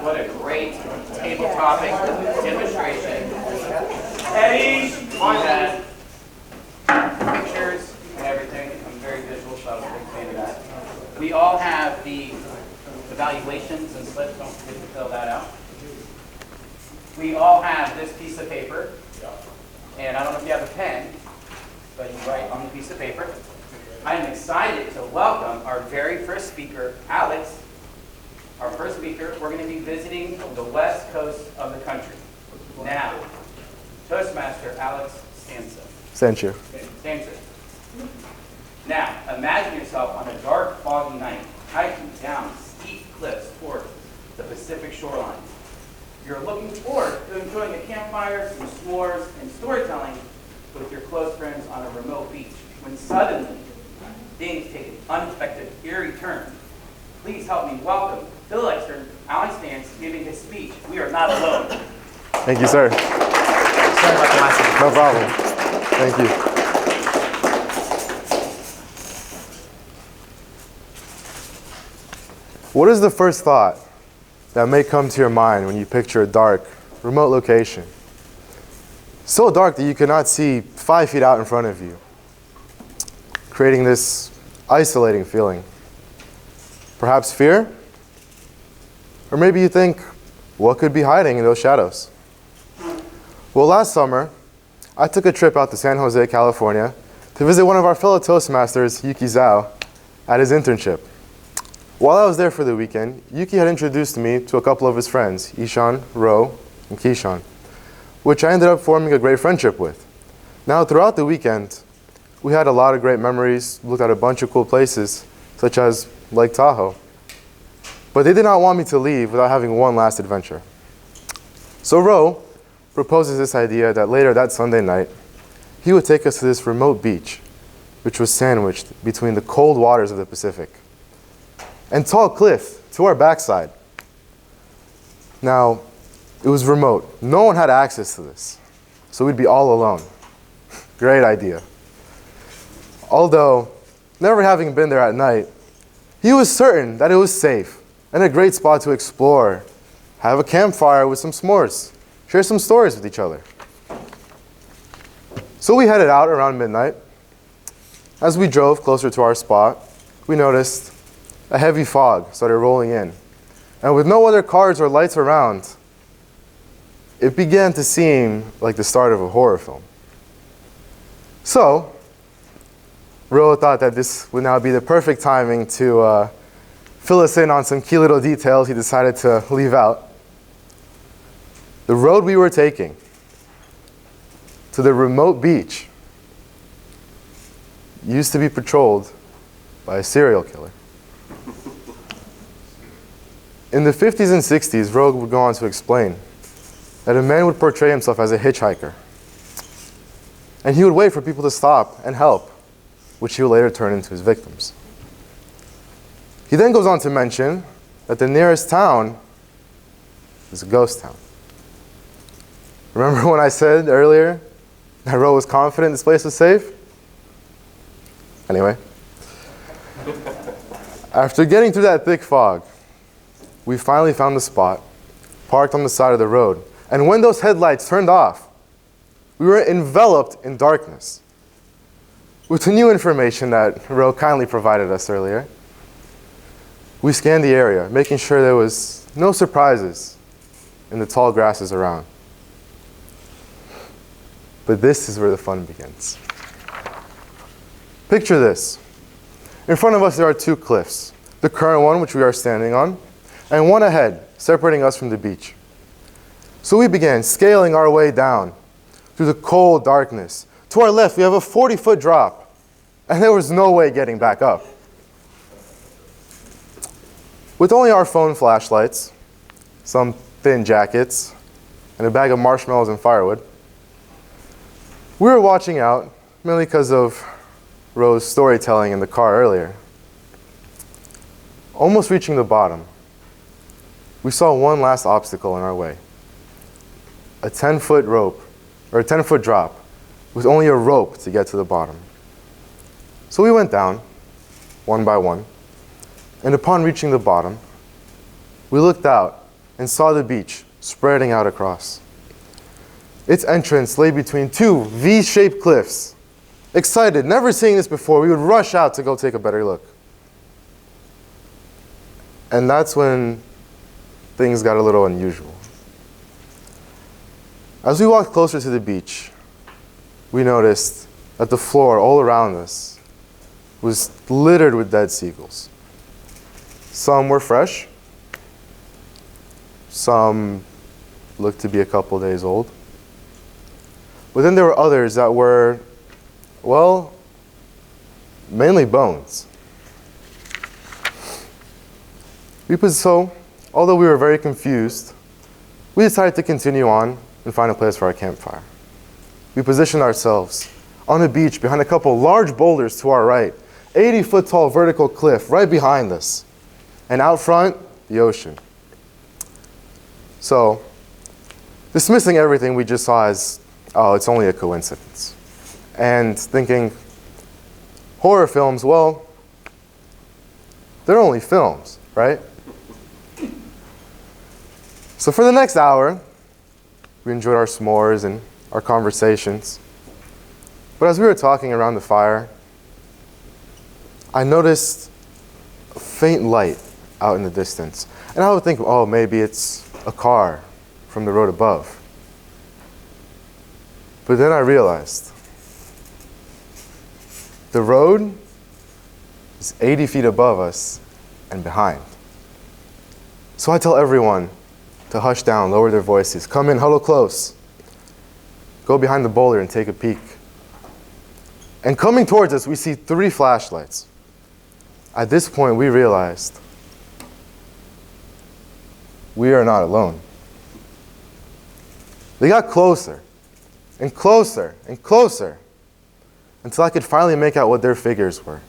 What a great table topic demonstration. Eddie, on that. Pictures and everything. I'm very visual, so I was a big fan of that. We all have the evaluations and slips. Don't forget to fill that out. We all have this piece of paper. And I don't know if you have a pen, but you write on the piece of paper. I am excited to welcome our very first speaker, Alex. Our first speaker, we're going to be visiting the west coast of the country. Now, Toastmaster Alex Stanciu. Stanciu. Now, imagine yourself on a dark, foggy night, hiking down steep cliffs towards the Pacific shoreline. You're looking forward to enjoying a campfire, some s'mores, and storytelling with your close friends on a remote beach, when suddenly things take an unexpected, eerie turn. Please help me welcome Phil Exter, Alex Stance, giving his speech. We are not alone. Thank you, sir. Sorry about the last one. No problem. Thank you. What is the first thought that may come to your mind when you picture a dark, remote location? So dark that you cannot see 5 feet out in front of you, creating this isolating feeling. Perhaps fear? Or maybe you think, what could be hiding in those shadows? Well, last summer, I took a trip out to San Jose, California to visit one of our fellow Toastmasters, Yuki Zhao, at his internship. While I was there for the weekend, Yuki had introduced me to a couple of his friends, Ishan, Ro, and Kishan, which I ended up forming a great friendship with. Now, throughout the weekend, we had a lot of great memories, looked at a bunch of cool places, such as Lake Tahoe. But they did not want me to leave without having one last adventure. So Ro proposes this idea that later that Sunday night, he would take us to this remote beach, which was sandwiched between the cold waters of the Pacific and tall cliff to our backside. Now, it was remote. No one had access to this, so we'd be all alone. Great idea. Although, never having been there at night, he was certain that it was safe and a great spot to explore, have a campfire with some s'mores, share some stories with each other. So we headed out around midnight. As we drove closer to our spot, we noticed a heavy fog started rolling in. And with no other cars or lights around, it began to seem like the start of a horror film. So, Ro thought that this would now be the perfect timing to fill us in on some key little details he decided to leave out. The road we were taking to the remote beach used to be patrolled by a serial killer. In the 50s and 60s, Ro would go on to explain that a man would portray himself as a hitchhiker, and he would wait for people to stop and help, which he would later turn into his victims. He then goes on to mention that the nearest town is a ghost town. Remember when I said earlier that Ro was confident this place was safe? Anyway, after getting through that thick fog, we finally found the spot, parked on the side of the road, and when those headlights turned off, we were enveloped in darkness. With the new information that Ro kindly provided us earlier, we scanned the area, making sure there was no surprises in the tall grasses around. But this is where the fun begins. Picture this. In front of us there are two cliffs, the current one which we are standing on, and one ahead, separating us from the beach. So we began scaling our way down through the cold darkness. To our left, we have a 40-foot drop, and there was no way getting back up. With only our phone flashlights, some thin jackets, and a bag of marshmallows and firewood, we were watching out, mainly because of Ro's storytelling in the car earlier. Almost reaching the bottom, we saw one last obstacle in our way. A 10-foot rope, or a 10-foot drop, with only a rope to get to the bottom. So we went down, one by one, and upon reaching the bottom, we looked out and saw the beach spreading out across. Its entrance lay between two V-shaped cliffs. Excited, never seeing this before, we would rush out to go take a better look. And that's when things got a little unusual. As we walked closer to the beach, we noticed that the floor all around us was littered with dead seagulls. Some were fresh, some looked to be a couple days old. But then there were others that were, well, mainly bones. So, although we were very confused, we decided to continue on and find a place for our campfire. We positioned ourselves on the beach behind a couple large boulders to our right, 80-foot tall vertical cliff right behind us, and out front, the ocean. So, dismissing everything we just saw as, oh, it's only a coincidence, and thinking, horror films, well, they're only films, right? So for the next hour, we enjoyed our s'mores and our conversations. But as we were talking around the fire, I noticed a faint light out in the distance. And I would think, oh, maybe it's a car from the road above. But then I realized the road is 80 feet above us and behind. So I tell everyone to hush down, lower their voices, come in, huddle close, go behind the boulder and take a peek. And coming towards us, we see 3 flashlights. At this point, we realized we are not alone. They got closer and closer and closer until I could finally make out what their figures were.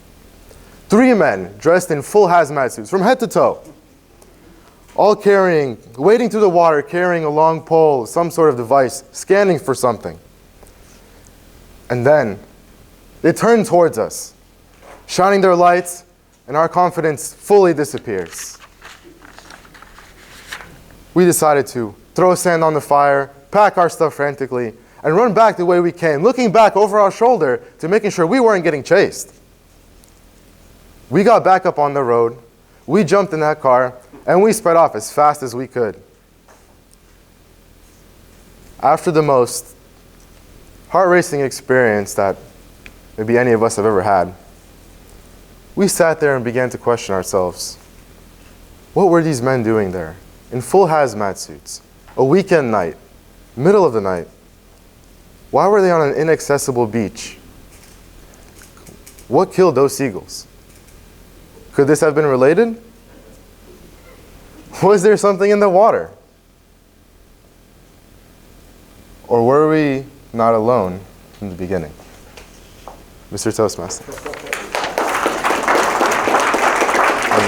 3 men dressed in full hazmat suits from head to toe, all wading through the water, carrying a long pole, some sort of device, scanning for something. And then they turn towards us, shining their lights, and our confidence fully disappears. We decided to throw sand on the fire, pack our stuff frantically, and run back the way we came, looking back over our shoulder to making sure we weren't getting chased. We got back up on the road, we jumped in that car, and we sped off as fast as we could. After the most heart-racing experience that maybe any of us have ever had, we sat there and began to question ourselves. What were these men doing there, in full hazmat suits, a weekend night, middle of the night? Why were they on an inaccessible beach? What killed those seagulls? Could this have been related? Was there something in the water? Or were we not alone from the beginning? Mr. Toastmaster.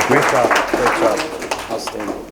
Great job. Great job. Outstanding.